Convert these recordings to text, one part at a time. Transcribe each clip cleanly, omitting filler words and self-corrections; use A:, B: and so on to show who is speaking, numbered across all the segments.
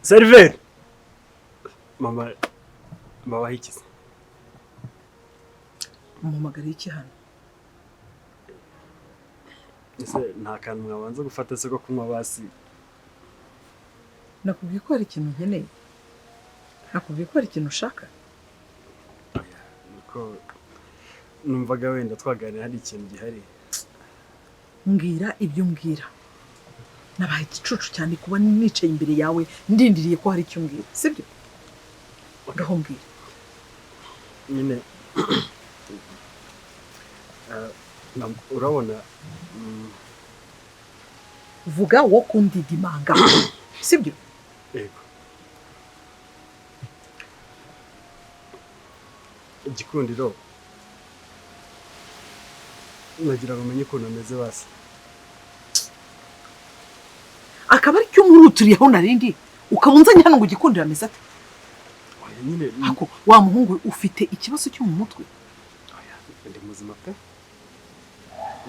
A: Server mama wahikize
B: Mumagara iki hano
A: ese nta kantu mwabanza gufata se ko kunywa basi
B: nakubwiye ko hari ikintu nkeneye nakubwiye ko hari ikintu ushaka
A: niko numvaga wenda twaganira hari ikintu gihari
B: mbwira ibyo mbwira nabaye igicucu cyane kuba nicaye imbere yawe ndindiriye ko hari icyo mbwira sibyo ngaho mbwira
A: nyine urabona
B: vuga wo kundidimanga sibyo
A: yego Gikundiro nagira ngo umenye ukuntu ameze basi
B: akaba ari cyo muruturiyeho narindi ukabunzanya hano ngo Gikundiro ameze ate
A: nyine
B: ako wa muhungu ufite ikibazo cyo mu mutwe
A: ndi muzima pe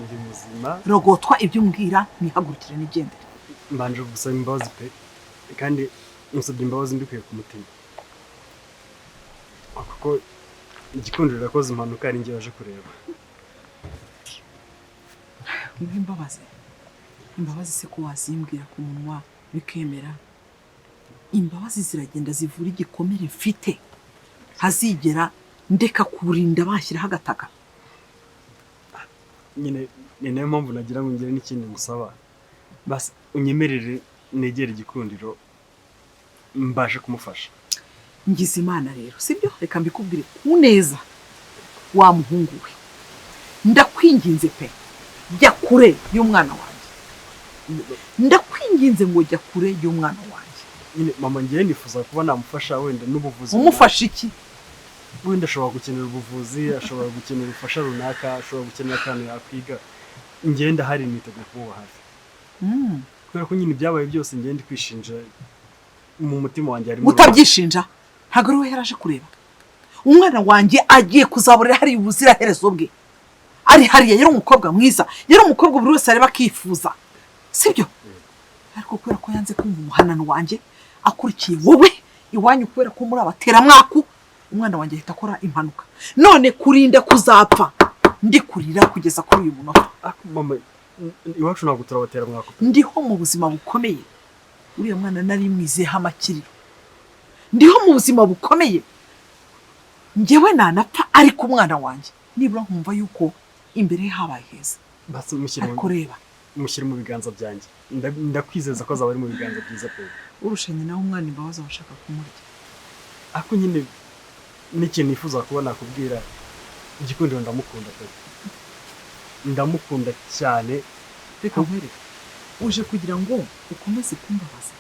A: ndi muzima
B: rogotwa ibyo mbwira nihagurukire nigendere
A: mbanje gusaba imbabazi pe kandi musabye imbabazi mbikuye ku mutima kuko Gikundiro yakoze impanuka ari ngiye waje kureba
B: imbabazi se ko wazimbwira ku munwa bikemera imbabazi ziragenda zivura igikomere mfite hazigera ndeka kurinda bashyiraho agataka
A: nyine ni nayo mpamvu nagira ngo ngire n'ikindi musaba basi unyemerere negere Gikundiro mbashe kumufasha
B: ngize Imana rero sibyo reka mbikubwire kuneza wa muhungu we ndakwinginze pe jya kure y'umwana wanjye ndakwinginze ngo jya kure y'umwana wanjye
A: nyine mama ngiye nifuza kuba namufasha wenda n'ubuvuzi
B: umufasha iki
A: wenda ashobora gukenera ubuvuzi ashobora gukenera ubufasha runaka ashobora gukenera akantu yakwiga ngenda hari niteguye kuba hafi kubera ko nyine ibyabaye byose ngende kwishinja mu mutima wanjye harimo
B: utabyishinja ntabwo ari we yaraje kureba umwana wanjye agiye kuzaburira hari ubuzira herezo bwe ari hariya yari umukobwa mwiza yari umukobwa buri wese areba akifuza sibyo ariko kubera ko yanze kumva umuhanano wanjye akurikiye wowe iwanyu kubera ko muri abatera mwaku umwana wanjye ahita akora impanuka none kurinda kuzapfa ndi kurira kugeza kuri uyu munota
A: mama iwacu ntabwo turabatera mwaku
B: ndiho mu buzima bukomeye uriya mwana nari mwizeho amakiriro ndiho mu buzima bukomeye njyewe nanapfa ariko umwana wanjye nibura nkumva yuko imbere habaye heza
A: basi mushyire mu biganza byanjye ndakwizeza ko azaba ari mu biganza byiza pe
B: urushanye nawe umwana imbabazi abashaka kumurya
A: ako nyine n'ikintu nifuza kuba nakubwira Gikundiro ndamukunda pe ndamukunda cyane
B: reka nkwereke uje kugira ngo ukomeze kumbabaza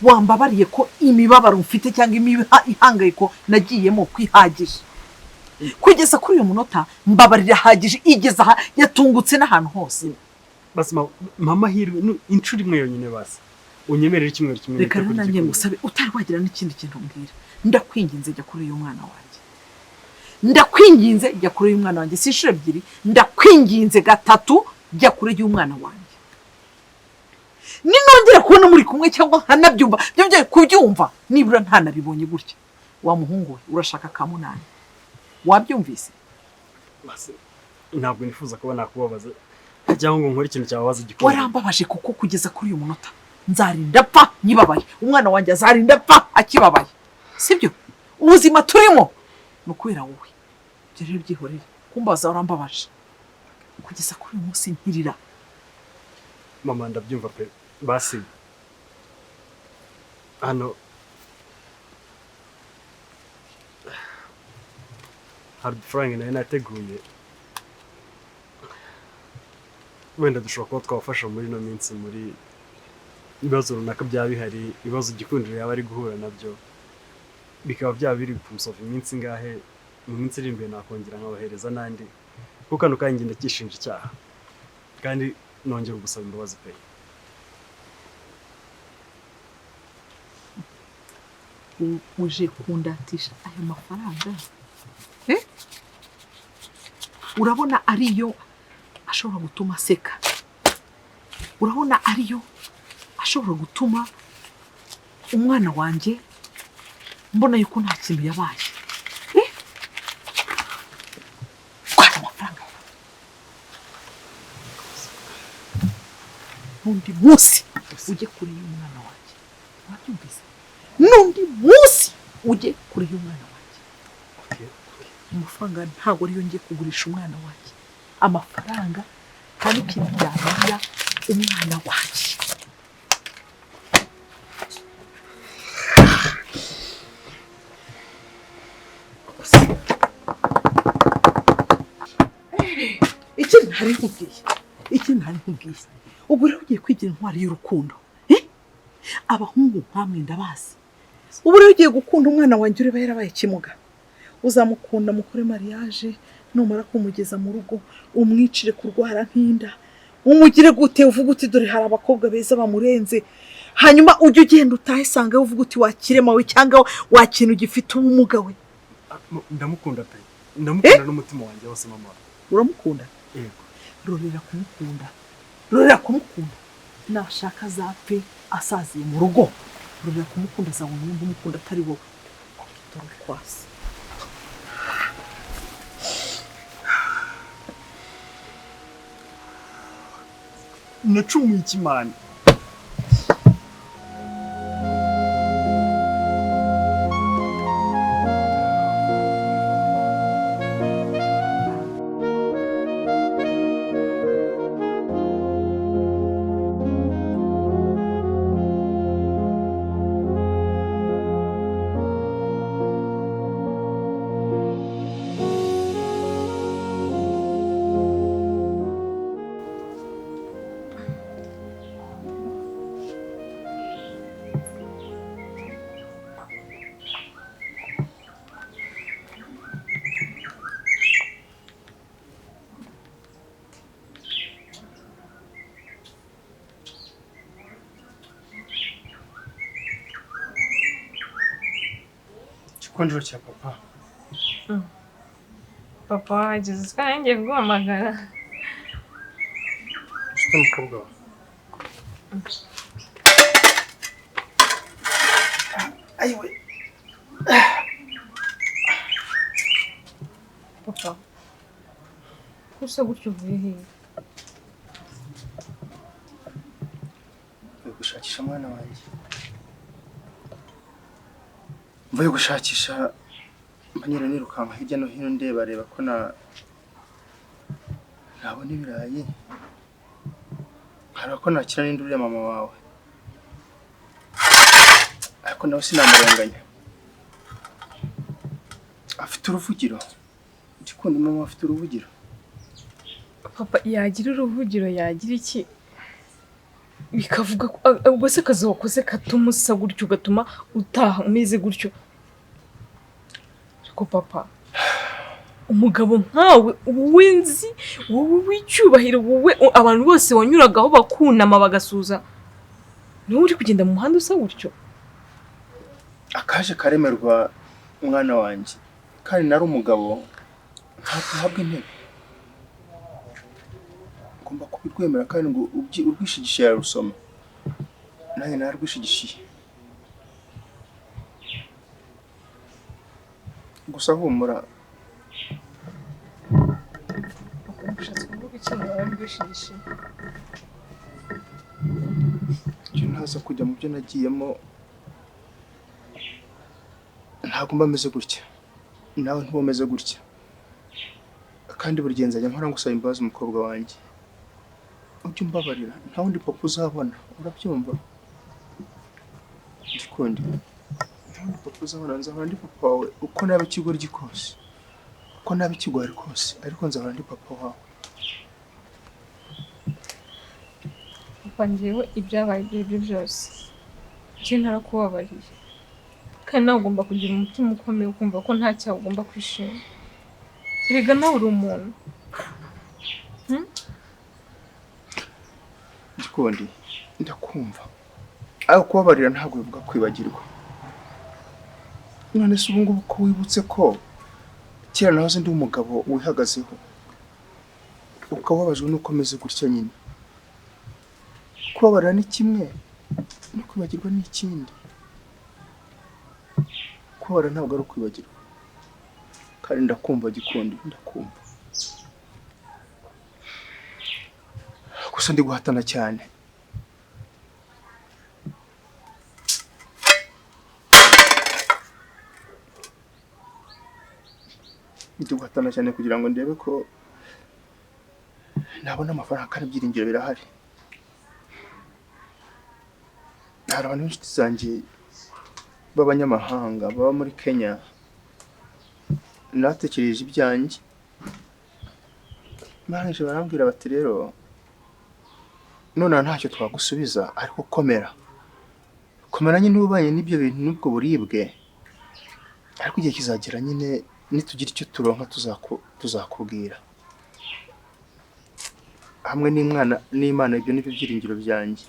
B: wambabariye ko imibabaro mfite cyangwa ihangayiko nagiyemo kwihagije kugeza kuri uyu munota mbabarira hagije igeza yatungutse n'ahantu hose
A: basi mama hirwe inshuro imwe yonyine basi unyemerera icyumweru kimwe
B: reka nanjye ngusabe utari wagira n'ikindi kintu mbwira ndakwinginze jya kuri uyu mwana wanjye ndakwinginze jya kuri uyu mwana wanjye si inshuro ebyiri ndakwinginze gatatu jya kuri uyu mwana wanjye ninongera kubona muri kumwe cyangwa nkanabyumva byongeye kubyumva nibura ntanabibonye gutya wa muhungu we urashaka ka munani wabyumvise
A: basi ntabwo nifuza kuba nakubabaza cyangwa ngo nkore ikintu cyababaza Gikundiro
B: warambabaje kuko kugeza kuri uyu munota nzarinda pfa nyibabaye umwana wanjye azarinda pfa akibabaye sibyo ubuzima turimo no kubera wowe byo rero byihorere kumbaza warambabaje kugeza kuri uyu munsi nkirira
A: mama ndabyumva pe basi hano hari udufaranga nayo nateguye wenda dushobora kuba twabafasha muri ino minsi muri ibibazo runaka byaba bihari ibibazo Gikundiro yaba ari guhura nabyo bikaba byaba biri kumusova iminsi ngahe mu minsi iri imbere nakongera nkabahereza n'andi kuko kano kanya ngenda kishinja icyaha kandi nongera gusaba imbabazi pe
B: uje kundatisha aya mafaranga urabona ariyo ashobora gutuma aseka urabona ariyo ashobora gutuma umwana wanjye mbona yuko nta kintu yabaye twara amafaranga n'undi munsi ujye kure y'umwana wanjye wabyumvise n'undi munsi ujye kure y'umwana wanjye amafaranga ntabwo ariyo ngiye kugurisha umwana wanjye amafaranga kandi ikintu byamenya umwana wanjye iki ntari nkubwiye ubu rero ugiye kwigira intwari y'urukundo abahungu nkamwe ndabazi ubu rero ugiye gukunda umwana wanjye ureba yarabaye ikimuga uzamukunda mukore mariage numara kumugeza mu rugo umwicire kurwara nk'inda umugire gute uvuga uti dore hari abakobwa beza bamurenze hanyuma ujye ugenda utahe sanga uvuga uti wakirema we cyangwa wakintu gifite ubumuga we
A: ndamukunda pe ndamukunda n'umutima wanjye wose mama
B: uramukunda
A: yego
B: rorera kumukunda nashaka zapfe asaziye mu rugo rorera kumukunda zabona undi umukunda atari wowe dore kwasi
A: nacumuye ikimana Gikundiro cya papa.
C: Papa wageze twangiye guhamagara.
A: Ufite umukobwa wawe? Ayiwe.
C: Papa. Kusa gutyo uvuye hehe?
D: Gushakisha mwana wanjye. Mvuye gushakisha mbanyura nirukanka hirya no hino reba ko nabona ibirayi. Hari ko nakira n'induru ya mama wawe. Ariko nawe sinamurenganya. Afite uruvugiro. Ndikundi mama afite uruvugiro.
C: Papa yagira uruvugiro yagira iki? Bikavuga ubwo se kazi wakoze katuma usa gutyo gatuma utaha umeze gutyo. Ariko papa umugabo nkawe winzi wowe w'icyubahiro wowe abantu bose wanyuragaho bakunama bagasuza niwe uri kugenda mu muhanda usa gutyo.
D: Akaje karemerwa umwana wanjye kandi nari umugabo ntahabwa intebe. Ngomba kubirwemera kandi ngo urwishigishe yarusoma. Nanjye narwishigishiye. Gusa humura.
C: Ushatse kuvuga iki ngo warwishigishiye?
D: Ntaza kujya mu byo nagiyemo. Ntabwo mba meze gutya. Nawe ntubomeze gutya. Kandi buri gihe nzajya nkora ngusaba imbabazi umukobwa wanjye. Ujye umbabarira nta wundi papa uzabona urabyumva? Gikundi nta wundi papa uzabona nzahora ndi papa wawe uko naba ikigoryi kose uko naba ikigwari kose ariko nzahora ndi papa wawe.
C: Papa njyewe ibyabaye ibyo byose njye narakubabariye kandi nawe ugomba kugira umutima ukomeye ukumva ko nta cyaha ugomba kwishima. Erega nawe uri umuntu.
D: Gikundi ndakumva aho kubabarira ntabwo bivuga kwibagirwa. None se ubu ngubu ko wibutse ko kera nahoze ndi umugabo wihagazeho ukababajwe nuko meze gutya nyine. Kubabarira ni kimwe no kwibagirwa ni ikindi. kubara ntabwo ari ukwibagirwa kandi ndakumva Gikundiro ndakumva gusa ndi guhatana cyane kugira ngo ndebe ko nabona amafaranga kandi ibyiringiro birahari. Hari abantu b'inshuti zanjye b'abanyamahanga baba muri Kenya natekereje ibyanjye barangije barambwira bati rero none ntacyo twagusubiza ariko komera nyine ubanye n'ibyo bintu n'ubwo buribwe ariko igihe kizagera nyine nitugira icyo turonka tuzakubwira hamwe n'Imana ibyo nibyo byiringiro byanjye.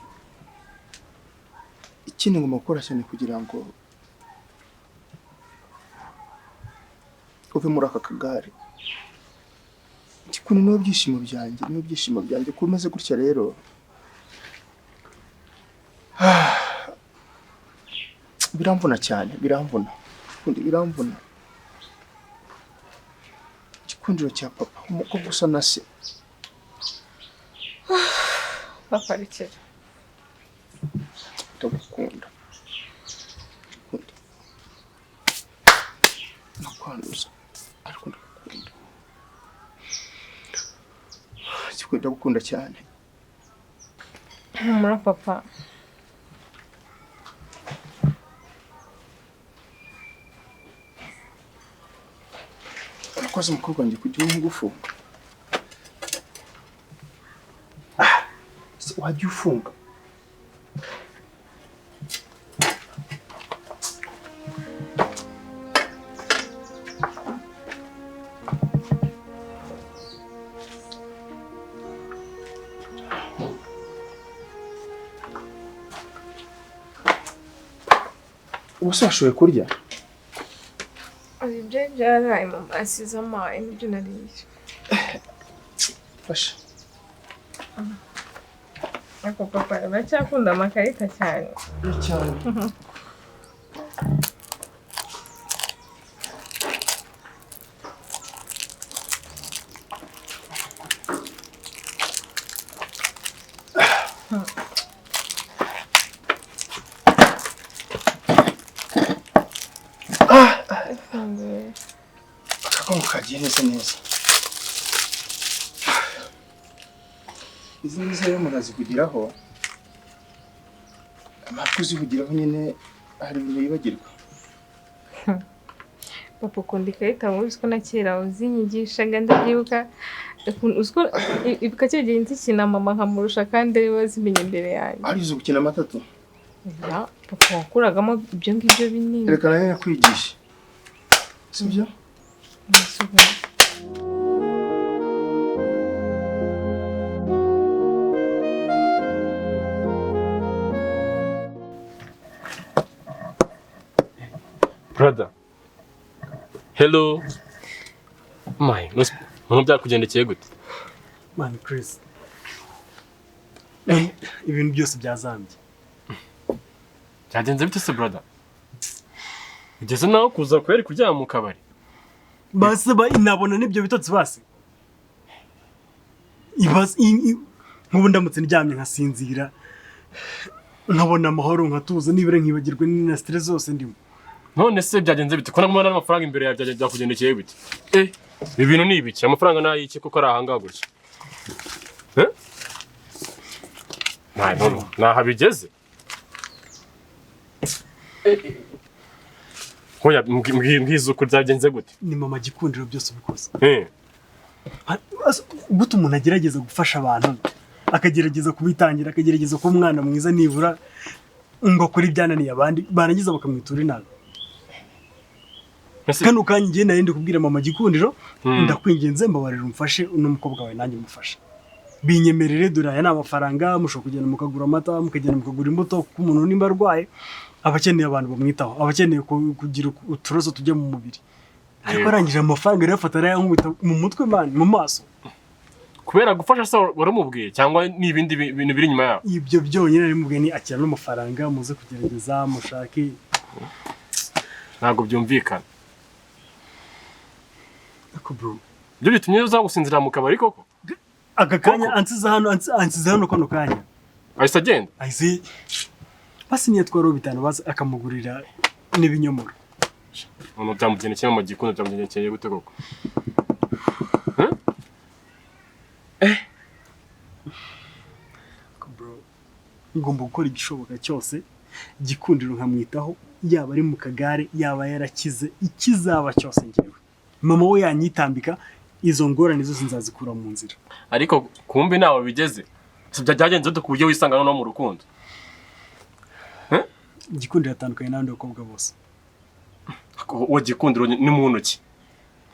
D: Ikindi ngomba gukora cyane kugira ngo uve muri aka kagare. Gikundiro niyo byishimo byanjye ko umeze gutya rero biramvuna cyane biramvuna Gikundiro cya papa umukobwa usa na se
C: papa rekera
D: ndagukunda nakwanduza ariko ndagukunda ndagukunda cyane
C: humura papa
D: urakoze umukobwa wanjye kugira ingufu wajya ufunga ubuse washoboye kurya
C: ibyo byaraye mama asize amaye n'ibyo nariye
D: fasha
C: ariko papa aracyakunda amakarita cyane
D: cyane kagiye neza izi nziza rero murazivugiraho amakuru uzivugiraho nyine hari ibintu yibagirwa
C: papa ukunda ikarita muzi ko na kera uzinyigishaga ndabyibuka uziko ibuka cyo gihe nzikina mama nkamurusha kandi ari wazimenya imbere yanjye
D: arizo gukina amatatu
C: ya papa wakuragamo ibyo ngibyo binini
D: reka nawe yakwigisha sibyo
E: brother hello my none byakugendekeye gute
A: man Chris ibintu byose byazambye
E: byagenze bite se brother ugeze naho kuza kweri kuryama mu kabari
A: base inabona nibyo bitotsi base nk'ubu ndamutse ndyamye nkasinzira nkabona amahoro nkatuza nibere nkibagirwe na stress zose ndimo
E: none se byagenze bite ko nagumana n'amafaranga imbere ya byakugendekeye bite ibi bintu ni ibiki amafaranga nayo iki kuko ari ahanga gutya naha bigeze hoya mbwiza uko byagenze gute
A: ni mama Gikundiro byose ubikoze gute umuntu agerageza gufasha abantu akagerageza kubitangira akagerageza kuba umwana mwiza nibura ngo kuri byananiye abandi barangiza bakamwitura inama kano kanya ngiye narindi kubwira mama Gikundiro ndakwinginze mbabarira umfashe uno mukobwa wawe nanjye mufasha binyemerere dore aya n'amafaranga mushobora kugenda mukagura amata mukagenda mukagura imbuto ku muntu nimba arwaye abakeneye abantu bamwitaho abakeneye kugira uturozo tujya mu mubiri ariko arangije amafaranga rero afata arayankubita mu mutwe man mu maso
E: kubera gufasha se waramubwiye cyangwa ni ibindi bintu biri nyuma yaho
A: ibyo byonyine ari mubwiye ni akira n'amafaranga muze kugerageza mushake
E: ntabwo byumvikana.
A: Ako bro.
E: Ibyo bitumye uza gusinzira mu kabari koko?
A: Aka kanya ansiza hano kono kanya.
E: Ahise agenda?
A: Ahise basi niyo twaro bitanu baza akamugurira n'ibinyomoro.
E: Umuntu byamugendekeye mu gikundo byamugendekeye gute koko?
A: Bro, ngomba gukora igishoboka cyose Gikundiro nkamwitaho, yaba ari mu kagare, yaba yarakize, ikizaba cyose ngewe. Mama we yanyitambika, izo ngorane zose nzazikura mu nzira.
E: Ariko kumbe nawe bigeze. Byagenze gute ku buryo wisanga no mu rukundo?
A: Gikundiro atandukanye n'abandi bakobwa bose.
E: Uwo Gikundiro ni muntu ki?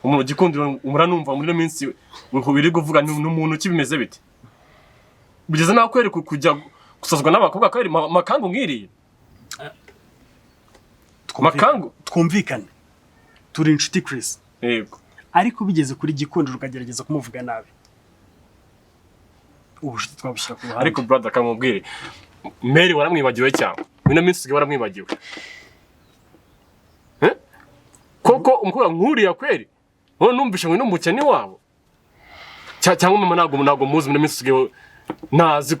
E: Umuntu Gikundiro umuranumva muri minsi biri kuvuga n'umuntu ki bimeze bite? Bigeze nawe kweri kujya gusazwa n'abakobwa kweri makangu ngiriye? Makangu
A: twumvikane. Turi inshuti Chris.
E: Yego.
A: Ariko bigeze kuri Gikundiro ukagerageza kumuvuga nabi. Ubushuti twabushyira ku ruhande.
E: Ariko brother kamubwire. Mary waramwibagiwe cyane. Bino minsi usigaye waramwibagiwe. Koko umukobwa nkuriya kweri? Wowe numvisha ngo n'umukene wabo. Cyangwa mama ntago muzi bino minsi usigaye nazi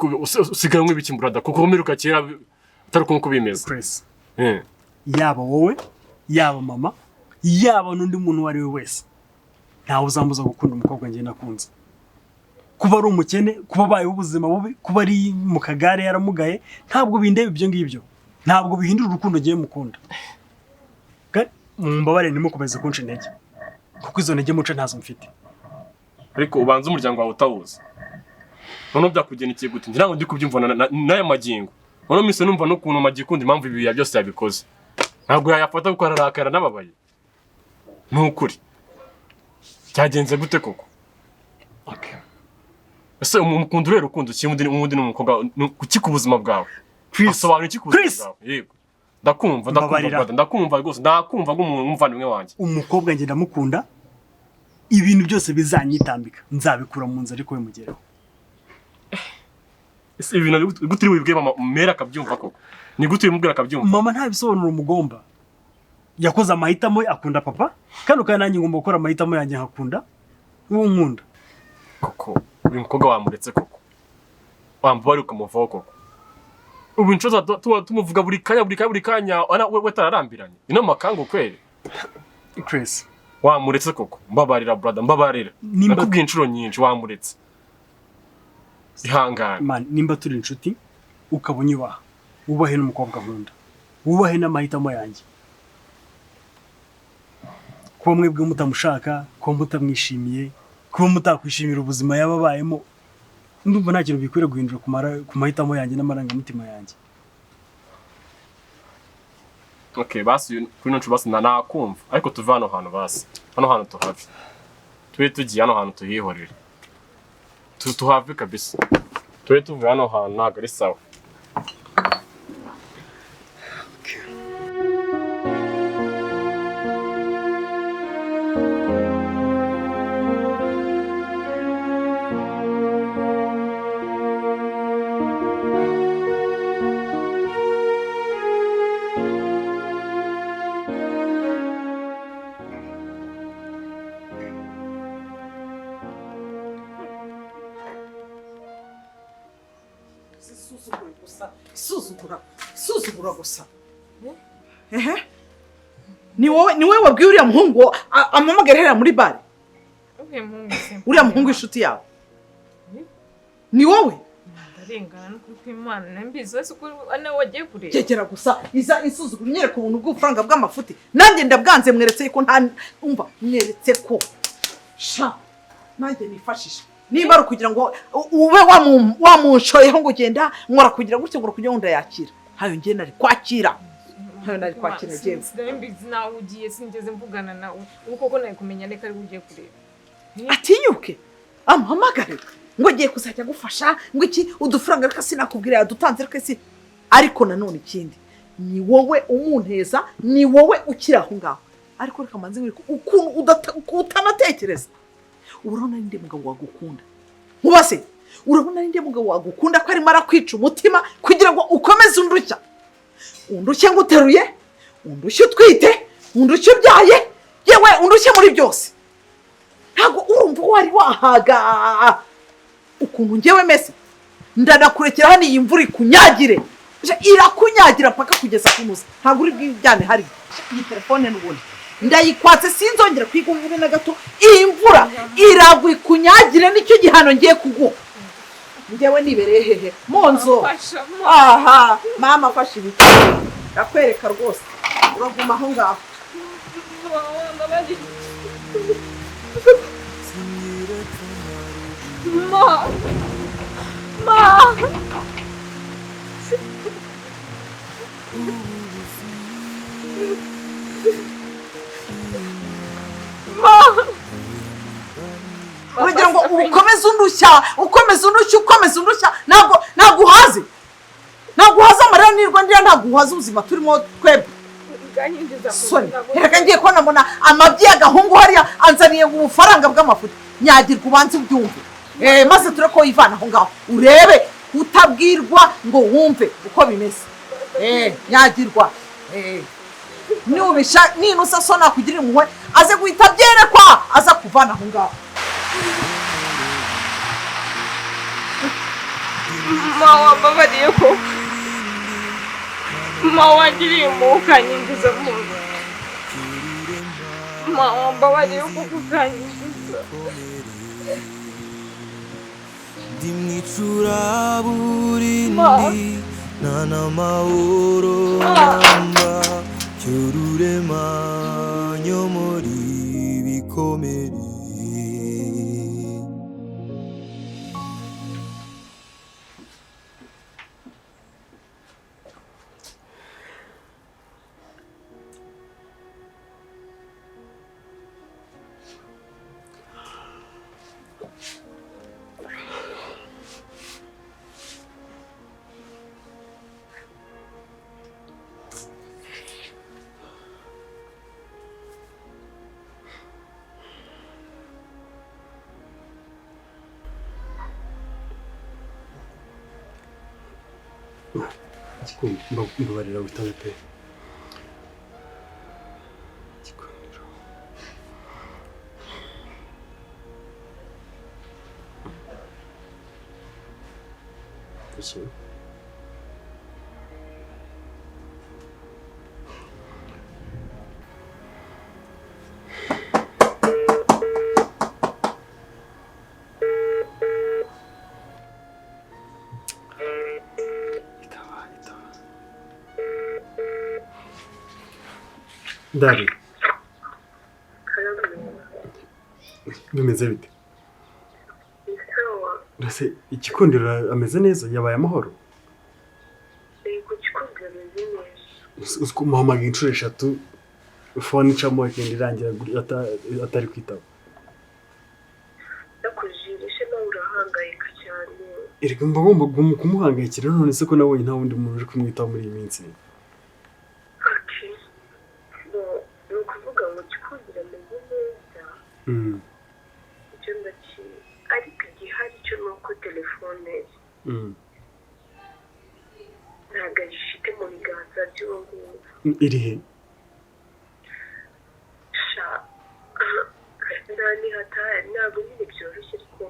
E: usigaye nk'ibiki brother kuko mperuka kera atari uko bimeze.
A: Chris. Yaba wowe, yaba mama, yaba n'undi muntu wari we wese. Ntawe uzambuza gukunda umukobwa ngiye nakunze. Kuba ari umukene, kuba baye ubuzima bubi, kuba ari mu kagare yaramugaye, ntabwo bindeba ibyo ngibyo. Ntabwo bihindura urukundo ngiye mukunda. Mumbabare ntimukomeze kunca intege. Kuko izo ntege muce ntazo mfite.
E: Ariko ubanza umuryango wawe utawuzi. None byakugendekeye gute? Ngira ngo ndi kubyumva n'aya magingo. None mise numva no kuntu magikunda impamvu ibi byose yabikoze. Ntabwo yayafata kuko ararakara n'ababaye. Nukuri. Cyagenze gute koko?
A: Okay.
E: Ese umukunda rero ukunda iki undi n'umukobwa kuki ku buzima bwawe? Asobanura iki ku buzima bwawe? Yego. Ndakumva rwose ndakumva nk'umuntu umuvandimwe wanjye.
A: Umukobwa nge ndamukunda. Ibintu byose bizanyitambika nzabikura mu nzira ariko we mugereho.
E: Ese ibintu gutiri wibwiye mama Mera akabyumva koko? Ni gutiri mubwira akabyumva?
A: Mama nta bisobanuro umugomba. Yakoze amahitamo akunda papa kandi ukana nanjye ngomba gukora amahitamo yanjye nkakunda uwo nkunda.
E: Koko uyu mukobwa wamuretse koko? Wamba bari kumuvaho koko? Ubu inshoza tumuvuga buri kanya we tararambiranye. Ino makangu kweri.
A: Chris.
E: Wamuretse koko? Mbabarira brother, mbabarira. Nakubwiye inshuro nyinshi wamuretse. Ihangana.
A: Man, nimba turi inshuti ukabunyibaha. Ubahe n'umukobwa nkunda. Ubahe n'amahitamo yanjye. Kuba mwebwe mutamushaka, kuba mutamwishimiye, kuba mutakwishimira ubuzima yababayemo. Ndumva nta kintu bikwiriye guhindura ku mahitamo yanjye n'amarangamutima yanjye.
E: Okay, basi kuri noncu basi nakumva ariko tuva hano hantu basi. Hano hantu tuhave. Tugiye hano hantu tuhihorere. Tuhave kabisa. Tuve hano hantu ntabwo ari sawa.
B: Suzugura gusa. Ni wowe wabwiye uriya muhungu amamagara hera muri bare. Uriya muhungu inshuti yawe. Ni wowe?
C: Ndarengana no kuri Imana nambizi wese ko ana wagiye kure.
B: Kegera gusa iza insuzugura nyereka ubuntu bw'ubufaranga bw'amafuti. Nanjye ndabwanze mweretse ko nta umva mweretse ko sha nanjye nifashisha. Niba ari kugira ngo ube wamunshoyeho ngo genda nkora kugira gutyo ngo kugira ngo ndayakira. Hayo ngiye nari kwakira. Hayo nari kwakira ngiye.
C: Ndambizi nawe ugiye sinigeze mvugana nawe. Uko ko naye kumenya neka ari ugiye kureba.
B: Atinyuke. Amuhamagare. Ngo agiye kuzajya gufasha ngo iki udufaranga reka sinakubwira yadutanze reka si ariko nanone ikindi ni wowe umunteza ni wowe ukira aho ngaho ariko reka manze wiko ukuntu utanatekereza urabona ndi mugabo wagukunda nkubase urabona ndi mugabo wagukunda ko ari mara kwica umutima kugira ngo ukomeze undushya ngo uteruye undushye utwite undushye ubyaye yewe undushye muri byose ntabwo urumva wari wahaga ukuntu ngewe mese ndanakurekera hano iyi mvura ikunyagire irakunyagira paka kugeza ku muzi ntabwo uri bwijyane hari iyi telefone n'ubundi ndayikwatse sinzongera kwigumvira na gato iyi mvura iragwa ikunyagire nicyo gihano ngiye kuguha ngewe nibereye hehe mu nzu aha mama afashe ibiti ndakwereka rwose uraguma aho ngaho uragira ngo ukomeze undushya ntabwo uhaze amarira nirwa ndira ntabwo uhaze ubuzima turimo twebwe soni reka ngiye kubona mbona amabyi y'agahungu hariya anzaniye ubufaranga bw'amafuti nyagirwa ubanze ubyumve maze ture ko yivana aho ngaho urebe utabwirwa ngo wumve uko bimeze nyagirwa nubisha ninusa so nakugira impuhwe aze guhita byerekwa aza kuvana aho ngaho
C: wambabariye ko wagiriye impuhwe ukanyinjiza mu nzu wambabariye ko ukanyinjiza
F: ndi mwicuraburindi nana mahoro mba cyururema nyomori bikomere
A: mbabarira witabe pe Gikundiro Dari bimeze bite? Rase Gikundiro ameze neza yabaye amahoro?
G: Gikundiro ameze neza.
A: Usko muhamagaye inshuro 3 phone icamo ikindi irangira atari kwitaba.
G: Nakujishe nawe urahangayika cyane.
A: Erega ngomba kumuhangayikira none se ko nawe nta wundi muntu uri kumwitaho muri iyi minsi.
G: Ariko igihari cyo nuko telefone ntabwo ayifite mu biganza by'uwo nguwo.
A: Iri he?
G: ntabwo nyine byoroshye ariko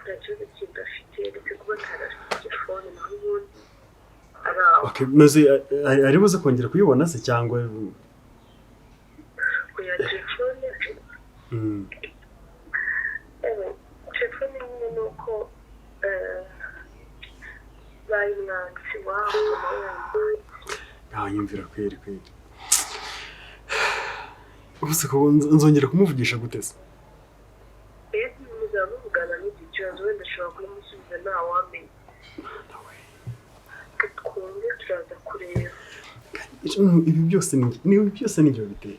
G: nta kibazo kindi afite ndetse kuba atarafite telefone naho ubundi ari aho.
A: Maze ari buze kongera kuyibona se cyangwa
G: kuya telefone telefone nyine ni uko bayimwanditse iwabo
A: yanyumvira kweri ubuse ko nzongera kumuvugisha gute se?
G: muzaba muvugana n'iki kibazo wenda ashobora kumusubiza ntawamenya. twumve turaza kureba
A: ibi byose ni byo biteye.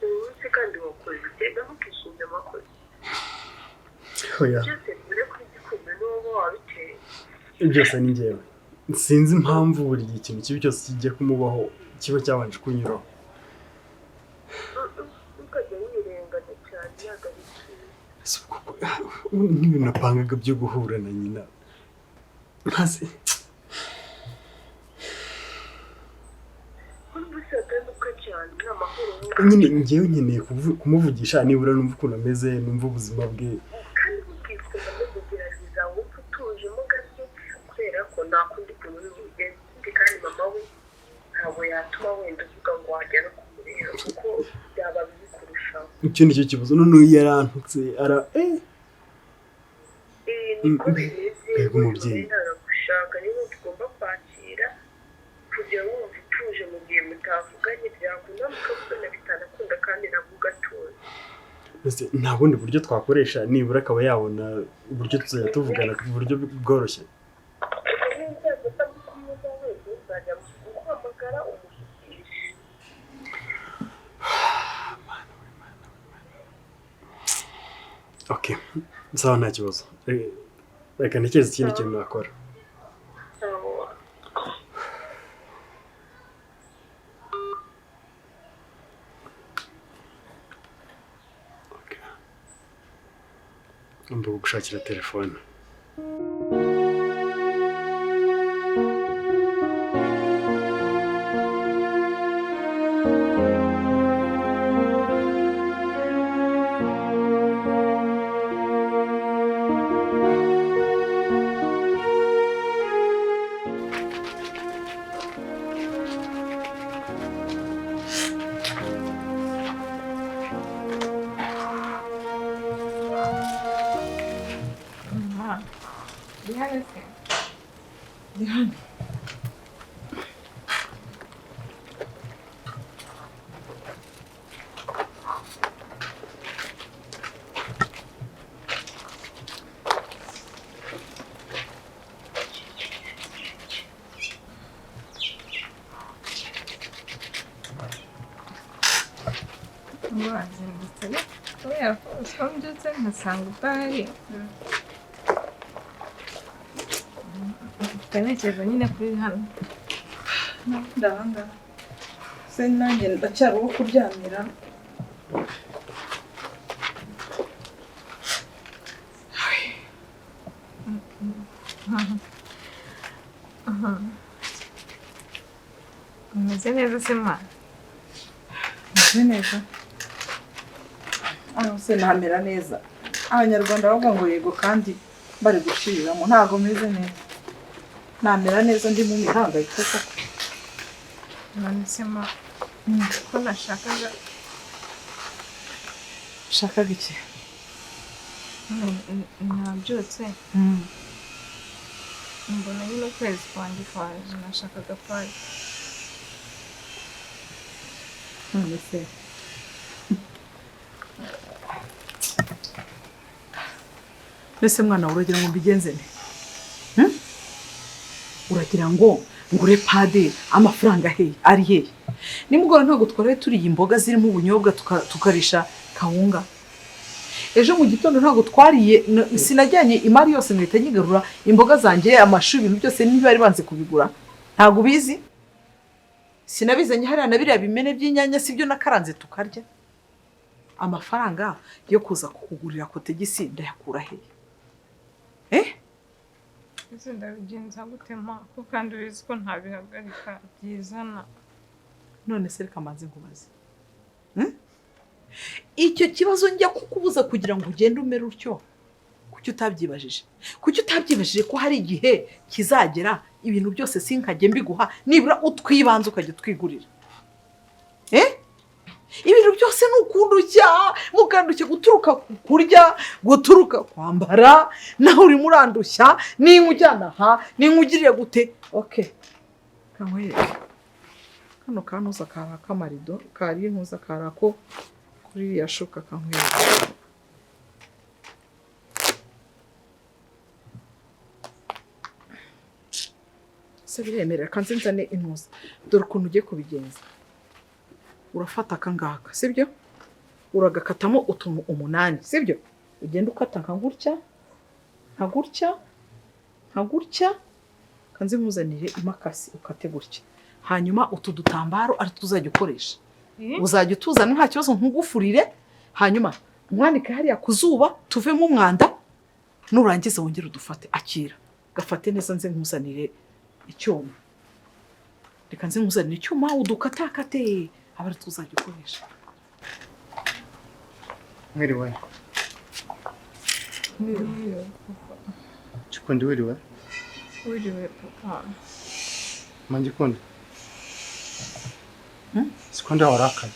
G: umunsi kandi wakoze ugenda mukishinja amakosa.
A: Oya
G: byose biri kuri Gikundiro n'uwo wabiteye.
A: byose ni njyewe sinzi impamvu buri gihe ikintu kibi cyose kigiye kumubaho kiba cyabanje kunyuraho.
G: ukajya wirenganya cyane yagarikiye.
A: n'ibintu napangaga byo guhura na nyina maze
G: undi usaganuka cyane nta mahoro
A: nyine ngewe nkeneye kumuvugisha nibura numva ukuntu ameze numva ubuzima bwe
G: kandi ubwifuza no kugerageza wumva utujemo gake kubera ko nta kundi kuntu n'ubugenzi kandi mama we ntabwo yatuma wenda uvuga ngo wajya no kumureba kuko byaba bibi kurushaho.
A: icyo nicyo kibazo noneho yarantutse
G: niko bimeze
A: Yego, umubyeyi.
G: gushaka niba tugomba kwakira kugira ngo wumve utuje mu gihe mutavuganye byakunda mukavugana bitanakunda kandi nabwo ugatuza.
A: mbese nta bundi buryo twakoresha nibura akaba yabona uburyo tuzajya tuvugana ku buryo bworoshye. Okay, sawa nta kibazo. Reka ntekereze ikindi kintu nakora. Ngomba gushakira telefone.
C: Wazindutse kubera ko usaba mbyutse nkasanga udahari ukanekereza nyine kuri hano
B: ndahanga se nanjye ndacyari uwo kuryamira.
C: umeze neza se mwana?
B: Meze neza aho se namera neza. Abanyarwanda bavuga ngo yego kandi bari guciriramo ntago meze neza. Namera neza ndi mu mihangayiko koko.
C: none se ma ko nashakaga
B: iki?
C: nabyutse mbona nyine ukwezi kwanjye kwaje nashakaga kwaje.
B: None se mbese mwana uragira ngo mbigenze nte? Uragira ngo ngure pade amafaranga ari hehe? Nimugora ntabwo twaraye turiye imboga zirimo ubunyobwa tukarisha kawunga. Ejo mu gitondo ntabwo twariye, sinajyanye imari yose ngahita nyigarura imboga zanjye amashu ibintu byose niba bari banze kubigura. Ntabwo bizi sinabizanye hariya na biriya bimene by'inyanya sibyo nakaranze tukarya. Amafaranga yo kuza kukugurira kotegisi ndayakura hehe?
C: ese ndabigenza gutema ko kandi ubizi ko ntabihagarika byizana.
B: None se reka manze nkubaze, icyo kibazo njya kukubuza kugira ngo ugende umere utyo kuki utabyibajije? Kuki utabyibajije ko hari igihe kizagera ibintu byose sinkajye mbiguha nibura utwibanze ukajya twigurira? Ibintu byose nukundushya mukandushye guturuka kurya guturuka kwambara naho uri murandushya ninkujyana ninkugiriye gute? Okay, kamwereke kano kanuza kara kamarido kari nkuza karako kuri yashuka kamwereke. Se biremerera kanze nzane intuza dore ukuntu ugiye kubigenza. Urafata akangaka sibyo, uragakatamo utuntu 8 sibyo, ugenda ukata nkagutya kanze nkuzanire imakasi ukate gutya. Hanyuma utu dutambaro ari tuzajya ukoresha uzajya utuzana nta kibazo nkugufurire. Hanyuma mwanike hariya kuzuba tuvemo umwanda, nurangiza wongera udufate. Akira gafate neza nze nkuzanire icyuma. Reka nze nkuzanire icyuma udukatakate abari tuzajya ukoresha.
D: Mwiriwe.
C: Wiriwe papa.
D: Gikundi wiriwe.
C: Wiriwe papa.
D: Mangikundi. Sikundi warakaye.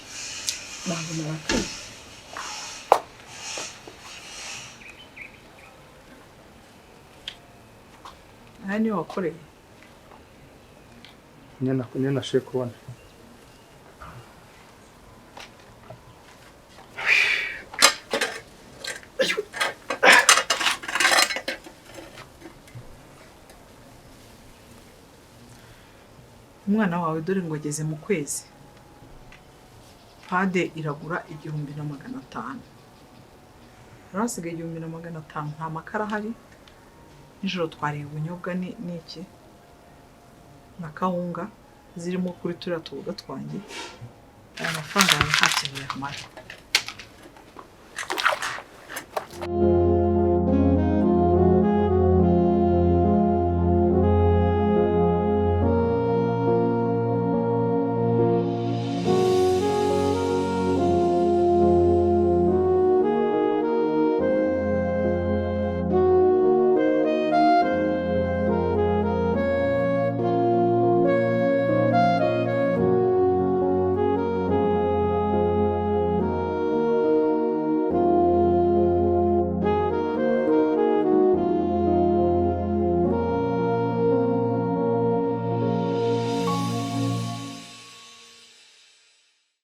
B: ntabwo narakaye. aha niyo wakoreye.
D: Niyo nashoboye kubona.
B: umwana wawe dore ngo ageze mu kwezi. pade iragura 1500. Hasigaye 1500, nta makara ahari. Nijoro twariye ubunyobwa n'iki na kawunga zirimo kuri turiya tuboga twanjye. Aya mafaranga yawe nta kintu yamara.